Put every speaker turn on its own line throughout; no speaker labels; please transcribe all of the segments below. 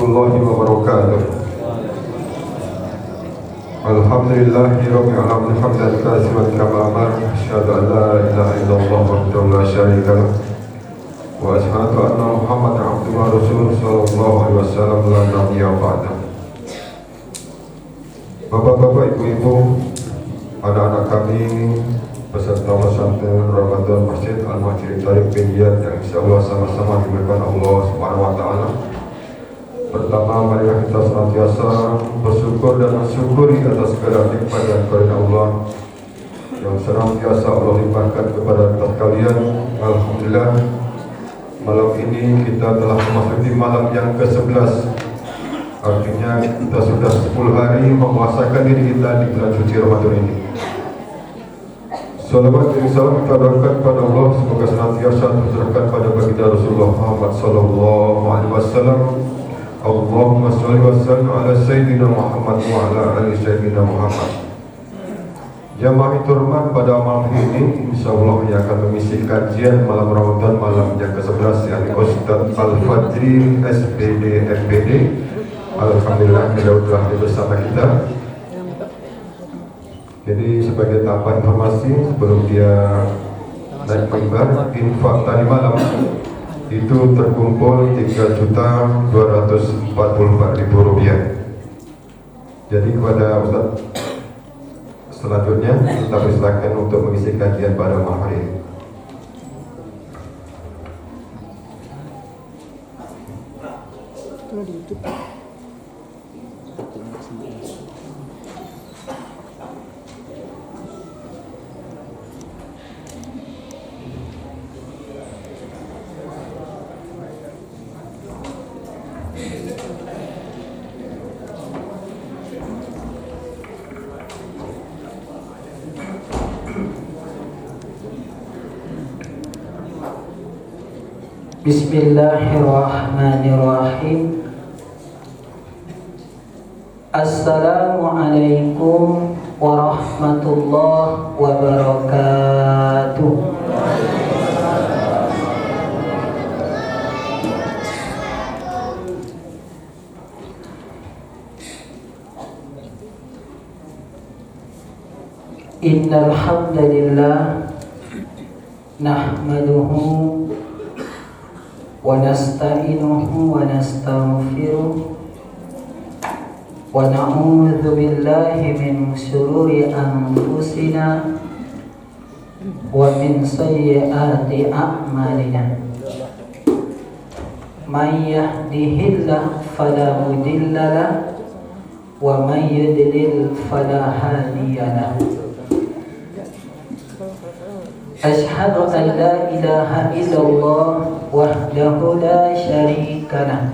warahmatullahi wabarakatuh. Alhamdulillahirabbil alamin hamdan katsiran kama amara asyhadu an la ilaha illallah wahdahu la syarika lah wa asyhadu anna Muhammadan abduhu wa rasuluhu sallallahu alaihi wasallam la nabiyya ba'da. Bapak-bapak, ibu-ibu, anak-anak kami peserta pesantren Ramadan Masjid Al-Muhajirin Tariq Pindian yang insyaallah sama-sama diberkahi Allah Subhanahu wa taala. Pertama, marilah kita senantiasa bersyukur dan mensyukuri atas segala nikmat dan karunia Allah yang senantiasa Allah limpahkan kepada kita sekalian. Alhamdulillah, malam ini kita telah memasuki malam yang ke-11. Artinya kita sudah 10 hari memuasakan diri kita di bulan suci Ramadan ini. Salawat dan salam kita berikan kepada Allah, semoga senantiasa tercurahkan pada baginda Rasulullah Muhammad sallallahu alaihi wasallam. Allahumma shalli wa sallim ala sayyidina Muhammad wa ala ali sayyidina Muhammad. Jamaah terhormat, pada malam ini insyaallah yang akan mengisi kajian malam Ramadan malam yang ke-11 yakni Ustaz Al-Fadri SPD MPD. Alhamdulillah beliau telah bersama kita. Jadi sebagai tambahan informasi sebelum dia naik mimbar, infak tadi malam itu terkumpul Rp3.244.000. Jadi kepada Ustaz selanjutnya kita persilakan untuk mengisi kajian pada malam hari ini.
Bismillahirrahmanirrahim. Assalamualaikum warahmatullahi wabarakatuh. Innal hamdalillah nahmaduhu wa nasta'inuhu wa nastaghfiruh wa na'udzu billahi min syururi anfusina wa min sayyiati a'malina. May yahdihillahu fala mudilla lahu wa may yudlil fala hadiya lahu. Asyhadu an la ilaha illallah wahdahu la syarika lah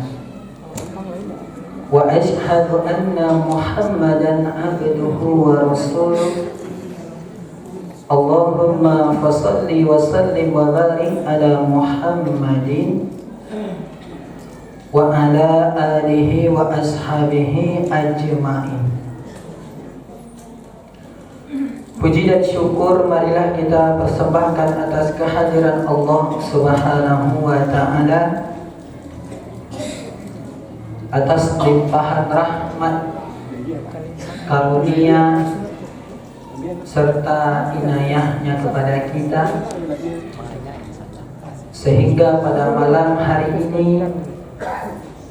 wa asyhadu anna Muhammadan abduhu wa rasuluh. Allahumma fassalli wa sallim wa barik ala Muhammadin wa ala alihi wa ashabihi ajma'in. Puji dan syukur marilah kita persembahkan atas kehadiran Allah Subhanahu wa ta'ala, atas limpahan rahmat, karunia serta inayahnya kepada kita, sehingga pada malam hari ini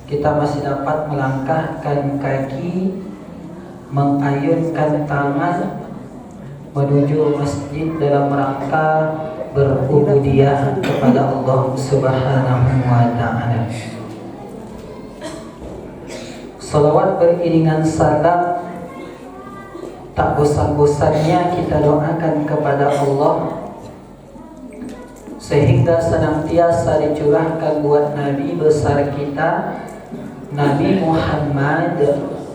kita masih dapat melangkahkan kaki, mengayunkan tangan menuju masjid dalam rangka berubudiyah kepada Allah Subhanahu wa ta'ala. Salawat beriringan salam tak bosan-bosannya kita doakan kepada Allah, sehingga senantiasa dicurahkan buat Nabi besar kita, Nabi Muhammad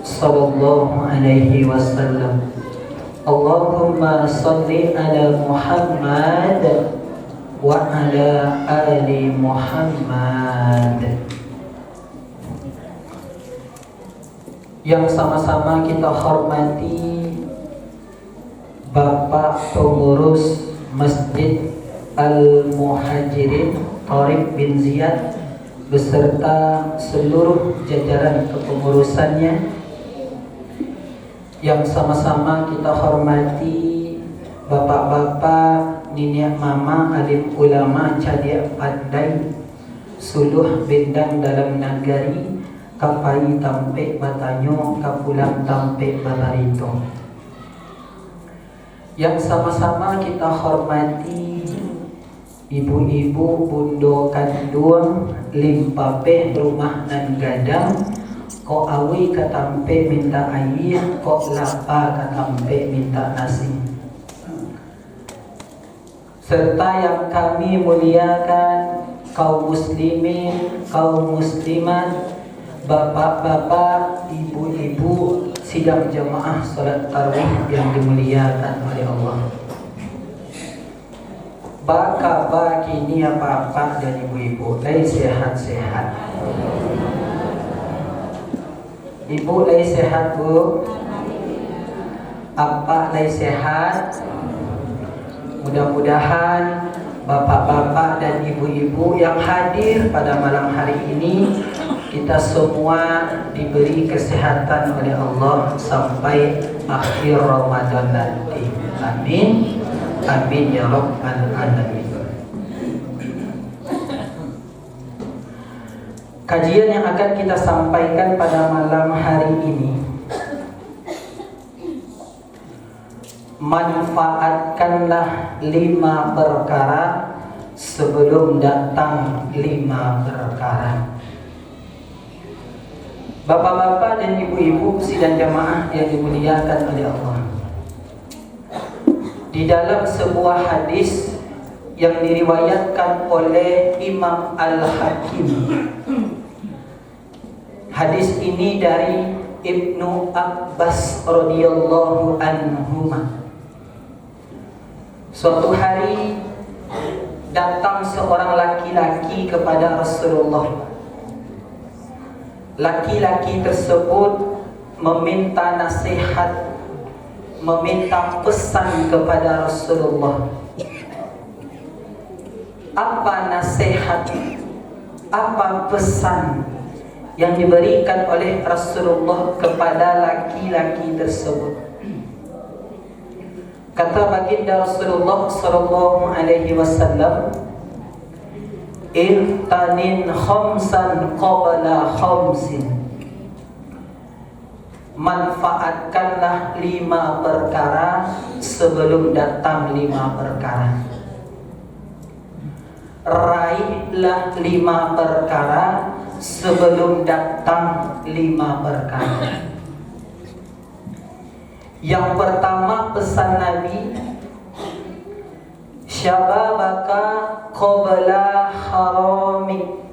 sallallahu alaihi wasallam. Allahumma salli ala Muhammad wa ala ali Muhammad. Yang sama-sama kita hormati Bapak Pengurus Masjid Al-Muhajirin Tariq bin Ziyad beserta seluruh jajaran kepengurusannya yang sama-sama kita hormati bapak-bapak, nenek mama, alim ulama, cadia pandai, suluh bendang dalam nagari, kapai tampe batanyo, kapulang tampe batarito. Yang sama-sama kita hormati ibu-ibu, bundo kandung, limpapeh rumah nan gadang, ko awi katampe minta air, ko lapa katampe minta nasi. Serta yang kami muliakan kaum muslimin, kaum muslimat, bapak-bapak, ibu-ibu, sidang jamaah salat tarawih yang dimuliakan oleh Allah. Baka kini apa-apa dan ibu-ibu lay sehat-sehat. Ibu lay sehat, Bu? Apa lay sehat? Mudah-mudahan bapak-bapak dan ibu-ibu yang hadir pada malam hari ini, kita semua diberi kesehatan oleh Allah sampai akhir Ramadan nanti. Amin. Amin ya rabbal alamin. Kajian yang akan kita sampaikan pada malam hari ini, manfaatkanlah 5 perkara sebelum datang 5 perkara. Bapak-bapak dan ibu-ibu sidang jamaah yang dimuliakan oleh Allah, di dalam sebuah hadis yang diriwayatkan oleh Imam Al-Hakim, hadis ini dari Ibnu Abbas radhiyallahu anhuma. Suatu hari datang seorang laki-laki kepada Rasulullah. Laki-laki tersebut meminta nasihat, meminta pesan kepada Rasulullah. Apa nasihat, apa pesan yang diberikan oleh Rasulullah kepada laki-laki tersebut? Kata baginda Rasulullah sallallahu alaihi wasallam, "Irtanin khamsan qabla khamsin." Manfaatkanlah 5 perkara sebelum datang 5 perkara. Raihlah 5 perkara sebelum datang 5 perkara. Yang pertama pesan Nabi, syababaka qabla haramik.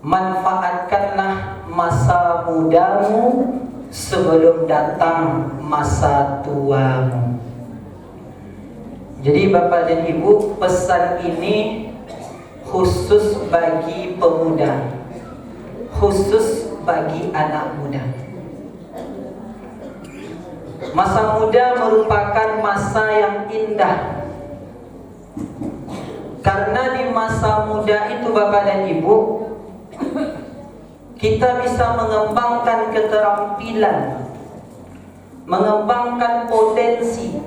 Manfaatkanlah masa mudamu sebelum datang masa tuamu. Jadi Bapak dan Ibu, pesan ini khusus bagi pemuda, khusus bagi anak muda. Masa muda merupakan masa yang indah, karena di masa muda itu Bapak dan Ibu, kita bisa mengembangkan keterampilan, mengembangkan potensi.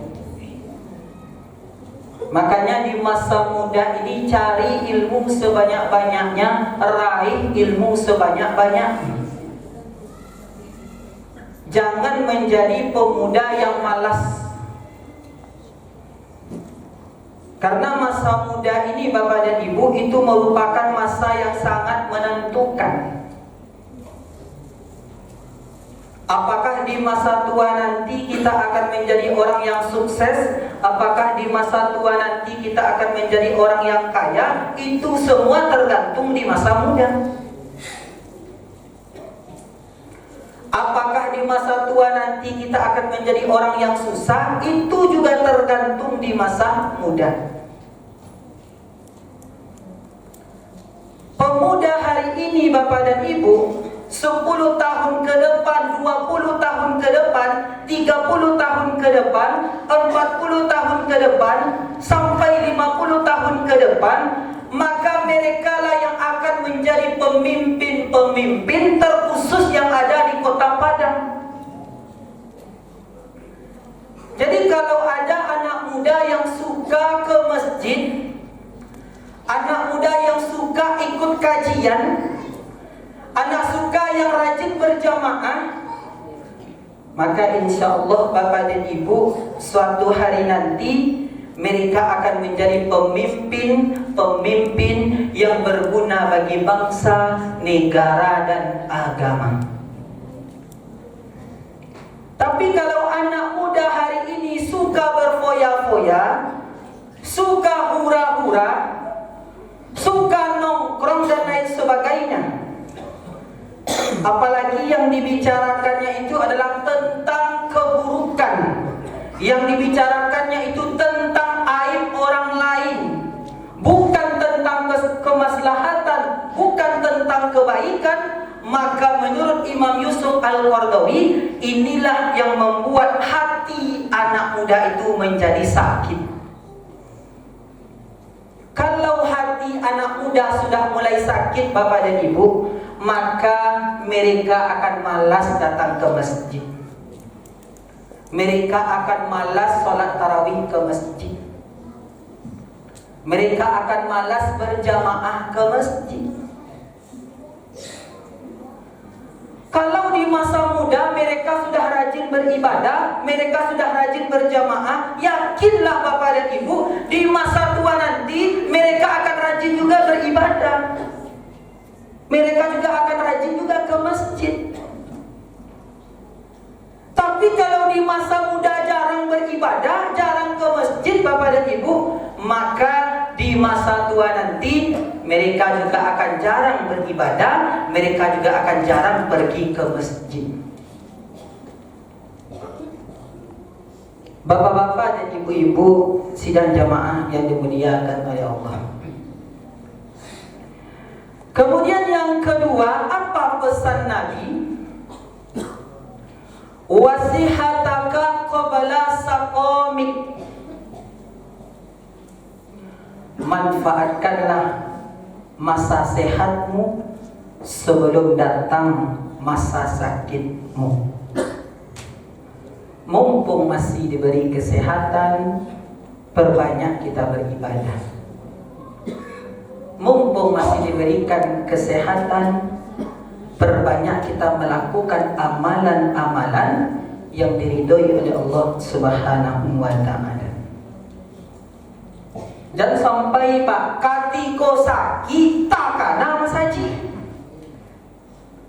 Makanya di masa muda ini cari ilmu sebanyak-banyaknya, raih ilmu sebanyak-banyaknya. Jangan menjadi pemuda yang malas. Karena masa muda ini Bapak dan Ibu itu merupakan masa yang sangat menentukan. Apakah di masa tua nanti kita akan menjadi orang yang sukses? Apakah di masa tua nanti kita akan menjadi orang yang kaya? Itu semua tergantung di masa muda. Apakah di masa tua nanti kita akan menjadi orang yang susah? Itu juga tergantung di masa muda. Pemuda hari ini Bapak dan Ibu, 10 tahun ke depan, 20 tahun ke depan, 30 tahun ke depan, 40 tahun ke depan, sampai 50 tahun ke depan, maka mereka lah pemimpin-pemimpin terkhusus yang ada di Kota Padang. Jadi kalau ada anak muda yang suka ke masjid, anak muda yang suka ikut kajian, anak suka yang rajin berjamaah, maka insya Allah Bapak dan Ibu, suatu hari nanti mereka akan menjadi pemimpin yang berguna bagi bangsa, negara, dan agama. Tapi kalau anak muda hari ini suka berfoya-foya, suka hura-hura, suka nongkrong dan lain sebagainya, apalagi yang dibicarakannya itu adalah tentang keburukan, yang dibicarakannya itu tentang aib orang lain, bukan tentang kemaslahatan, bukan tentang kebaikan, maka menurut Imam Yusuf Al-Qaradawi, inilah yang membuat hati anak muda itu menjadi sakit. Kalau hati anak muda sudah mulai sakit Bapak dan Ibu, maka mereka akan malas datang ke masjid. Mereka akan malas sholat tarawih ke masjid. Mereka akan malas berjamaah ke masjid. Kalau di masa muda mereka sudah rajin beribadah, mereka sudah rajin berjamaah, yakinlah Bapak dan Ibu, di masa tua nanti mereka akan rajin juga beribadah. Mereka juga akan rajin juga ke masjid. Tapi kalau di masa muda jarang beribadah, jarang ke masjid Bapak dan Ibu, maka di masa tua nanti mereka juga akan jarang beribadah, mereka juga akan jarang pergi ke masjid. Bapak-bapak dan ibu-ibu sidang jamaah yang dimuliakan oleh Allah. Kemudian yang kedua, apa pesan Nabi? Wasihataka qabla saqamik. Manfaatkanlah masa sehatmu sebelum datang masa sakitmu. Mumpung masih diberi kesehatan, perbanyak kita beribadah. Mumpung masih diberikan kesehatan, perbanyak kita melakukan amalan-amalan yang diridhoi oleh Allah Subhanahu wa ta'ala. Jangan sampai Pak katiko sakit takana masaji,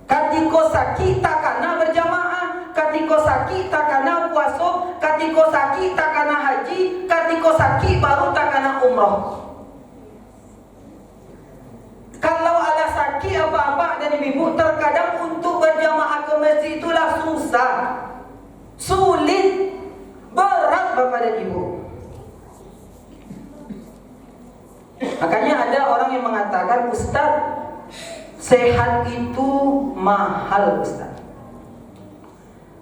katiko sakit takana berjamaah, katiko sakit takana puasa, katiko sakit takana haji, katiko sakit baru takana umroh. Kalau ada sakit apa-apa dan ibu, terkadang untuk berjamaah ke masjid itulah susah, sulit, berat Bapak dan Ibu. Makanya ada orang yang mengatakan, Ustaz, sehat itu mahal Ustaz.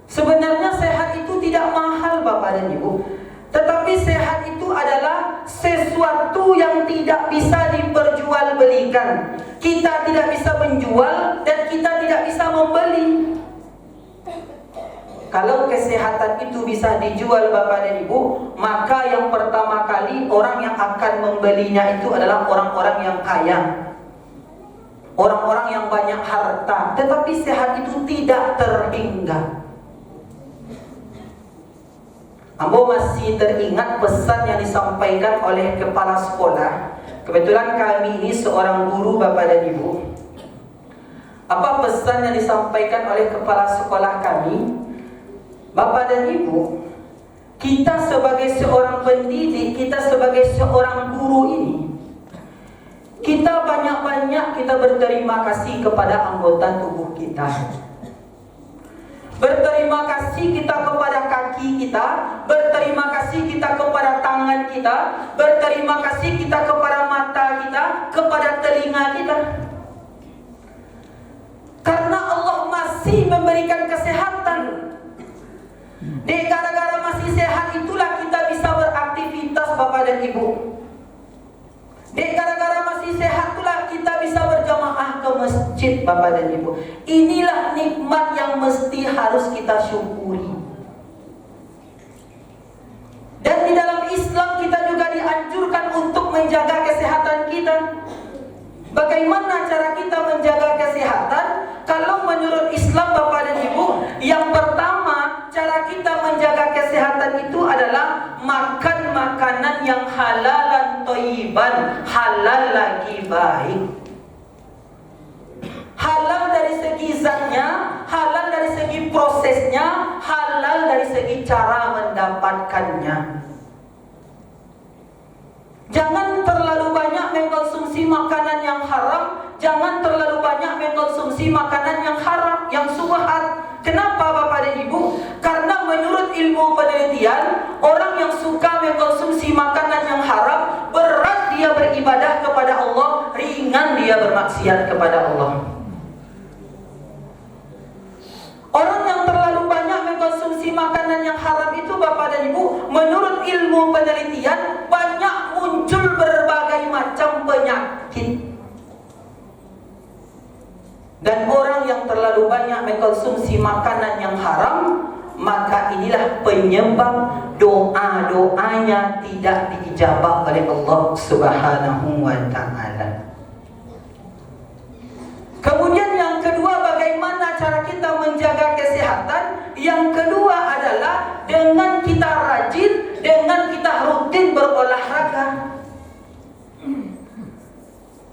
Sebenarnya sehat itu tidak mahal Bapak dan Ibu, tetapi sehat itu adalah sesuatu yang tidak bisa diperjualbelikan. Kita tidak bisa menjual dan kita tidak bisa membeli. Kalau kesehatan itu bisa dijual Bapak dan Ibu, maka yang pertama kali orang yang akan membelinya itu adalah orang-orang yang kaya, orang-orang yang banyak harta. Tetapi sehat itu tidak terhingga. Ambo masih teringat pesan yang disampaikan oleh kepala sekolah. Kebetulan kami ini seorang guru Bapak dan Ibu. Apa pesan yang disampaikan oleh kepala sekolah kami? Bapak dan Ibu, kita sebagai seorang pendidik, kita sebagai seorang guru ini, kita banyak-banyak kita berterima kasih kepada anggota tubuh kita. Berterima kasih kita kepada kaki kita, berterima kasih kita kepada tangan kita, berterima kasih kita kepada mata kita, kepada telinga kita. Karena Allah masih memberikan kesehatan. Gara-gara masih sehat itulah kita bisa beraktivitas Bapak dan Ibu. Gara-gara masih sehat itulah kita bisa berjamaah ke masjid. masjid, Bapak dan Ibu. Inilah nikmat yang mesti harus kita syukuri. Dan di dalam Islam kita juga dianjurkan untuk menjaga kesehatan kita. Bagaimana cara kita menjaga kesehatan? Kalau menurut Islam, Bapak dan Ibu, yang pertama cara kita menjaga kesehatan itu adalah makan makanan yang halal dan thayyiban. Halal lagi baik. Halal dari segi zatnya, halal dari segi prosesnya, halal dari segi cara mendapatkannya. Jangan terlalu banyak mengkonsumsi makanan yang haram. Jangan terlalu banyak mengkonsumsi makanan yang haram, yang syubhat. Kenapa Bapak dan Ibu? Karena menurut ilmu penelitian, orang yang suka mengkonsumsi makanan yang haram, berat dia beribadah kepada Allah, ringan dia bermaksiat kepada Allah. Orang yang terlalu banyak mengkonsumsi makanan yang haram itu, Bapak dan Ibu, menurut ilmu penelitian, banyak muncul berbagai macam penyakit. Dan orang yang terlalu banyak mengkonsumsi makanan yang haram, maka inilah penyebab doa-doanya tidak diijabah oleh Allah Subhanahu wa ta'ala. Kemudian yang kedua, bagaimana cara kita menjaga kesehatan? Yang kedua adalah dengan kita rajin, dengan kita rutin berolahraga.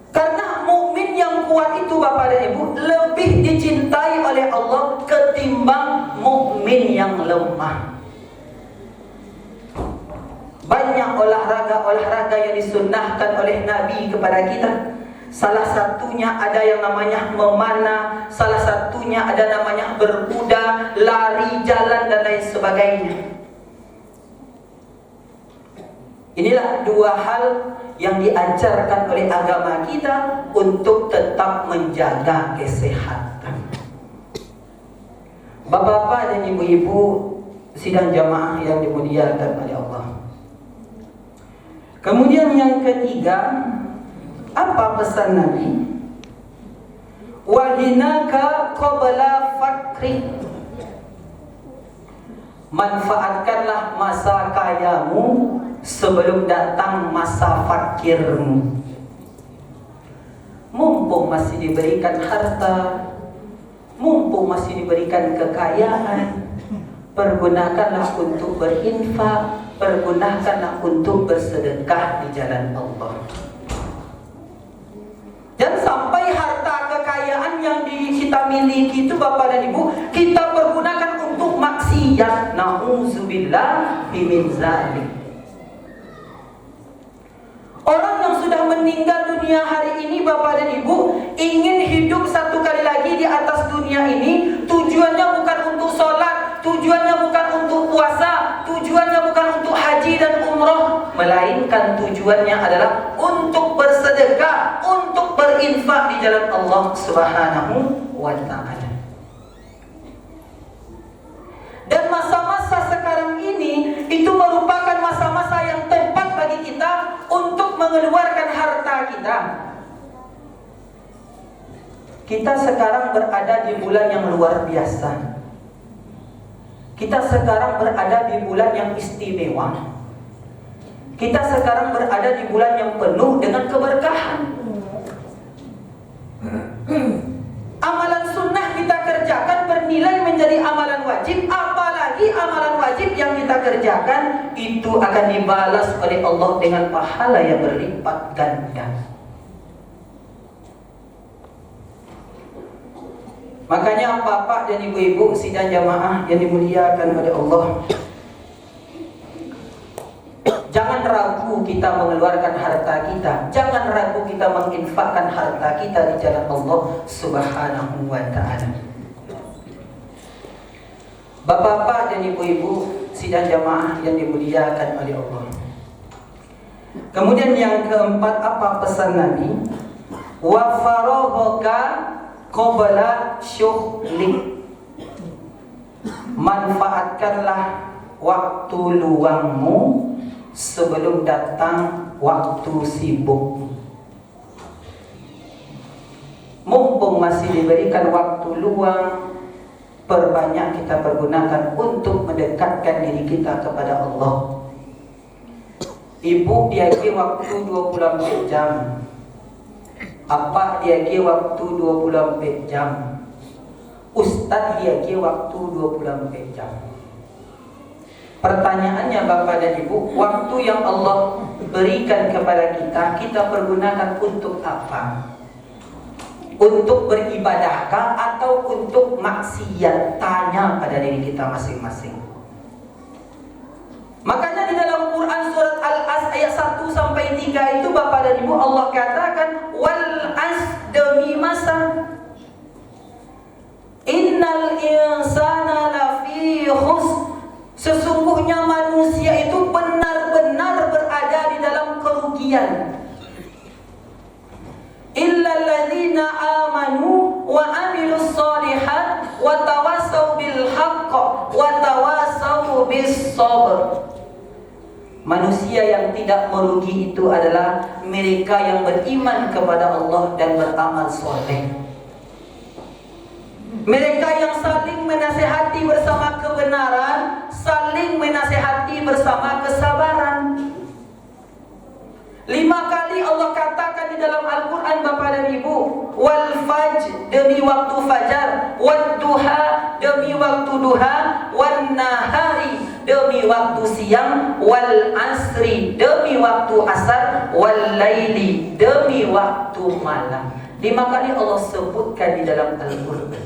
Karena mukmin yang kuat itu, Bapak dan Ibu, lebih dicintai oleh Allah ketimbang mukmin yang lemah. Banyak olahraga yang disunnahkan oleh Nabi kepada kita. Salah satunya ada yang namanya memanah, salah satunya ada namanya berkuda, lari, jalan, dan lain sebagainya. Inilah dua hal yang diajarkan oleh agama kita untuk tetap menjaga kesehatan. Bapak-bapak dan ibu-ibu sidang jamaah yang dimuliakan oleh Allah. Kemudian yang ketiga, apa pesan Nabi? Wahinaka qabla fakri. Manfaatkanlah masa kayamu sebelum datang masa fakirmu. Mumpung masih diberikan harta, mumpung masih diberikan kekayaan, pergunakanlah untuk berinfak, pergunakanlah untuk bersedekah di jalan Allah. Dan sampai harta kekayaan yang kita miliki itu, Bapak dan Ibu, kita pergunakan untuk maksiat. Na'udzubillah min zalik. Orang yang sudah meninggal dunia hari ini, Bapak dan Ibu, ingin hidup satu kali lagi di atas dunia ini, tujuannya bukan untuk sholat, tujuannya bukan untuk puasa, tujuannya bukan untuk haji dan umroh, melainkan tujuannya adalah untuk bersedekah, untuk berinfak di jalan Allah Subhanahu wa ta'ala. Dan masa-masa sekarang ini itu merupakan masa-masa yang tepat bagi kita untuk mengeluarkan harta kita. Kita sekarang berada di bulan yang luar biasa. Kita sekarang berada di bulan yang istimewa. Kita sekarang berada di bulan yang penuh dengan keberkahan. Amalan sunnah kita kerjakan bernilai menjadi amalan wajib. Apalagi amalan wajib yang kita kerjakan itu akan dibalas oleh Allah dengan pahala yang berlipat ganda. Makanya bapak dan ibu-ibu sidang jamaah yang dimuliakan oleh Allah, jangan ragu kita mengeluarkan harta kita. Jangan ragu kita menginfakkan harta kita di jalan Allah Subhanahu wa ta'ala. Bapak-bapak dan ibu-ibu sidang jamaah yang dimuliakan oleh Allah. Kemudian yang keempat, apa pesan Nabi? Wa faraghaka qabla syughlik. Manfaatkanlah waktu luangmu sebelum datang waktu sibuk. mumpung masih diberikan waktu luang, perbanyak kita pergunakan untuk mendekatkan diri kita kepada Allah. Ibu diagi waktu 24 jam. Apa diagi waktu 24 jam. Ustaz diagi waktu 24 jam. Pertanyaannya Bapak dan Ibu, waktu yang Allah berikan kepada kita, kita pergunakan untuk apa? Untuk beribadahkah atau untuk maksiat? Tanya pada diri kita masing-masing. Makanya di dalam Quran surat Al-As ayat 1 sampai 3 itu Bapak dan Ibu, Allah katakan wal as, demi masa, innal insana lafi khusr, sesungguhnya manusia itu benar-benar berada di dalam kerugian. Illal ladzina amanu wa amilus shalihat wa tawassaw bil haqq wa tawassaw bis sabr. Manusia yang tidak merugi itu adalah mereka yang beriman kepada Allah dan beramal soleh. Mereka yang saling menasihati bersama kebenaran, saling menasihati bersama kesabaran. 5 kali Allah katakan di dalam Al-Quran Bapak dan Ibu, wal fajr, demi waktu fajar, wad duha, demi waktu duha, wan nahari, demi waktu siang, wal asri, demi waktu asar, wal laili, demi waktu malam. 5 kali Allah sebutkan di dalam Al-Quran.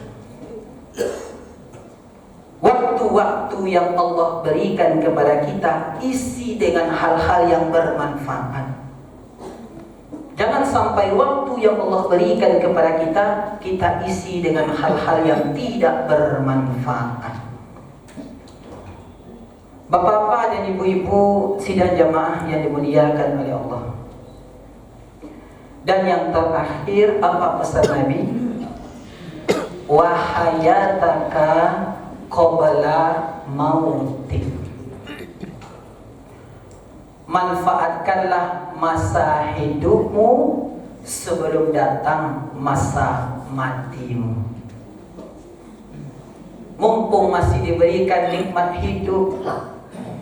Waktu-waktu yang Allah berikan kepada kita isi dengan hal-hal yang bermanfaat. Jangan sampai waktu yang Allah berikan kepada kita, kita isi dengan hal-hal yang tidak bermanfaat. Bapak-bapak dan ibu-ibu sidang jamaah yang dimuliakan oleh Allah. Dan yang terakhir, apa pesan Nabi? Wahayataka qabla mautik. Manfaatkanlah masa hidupmu sebelum datang masa matimu. Mumpung masih diberikan nikmat hidup,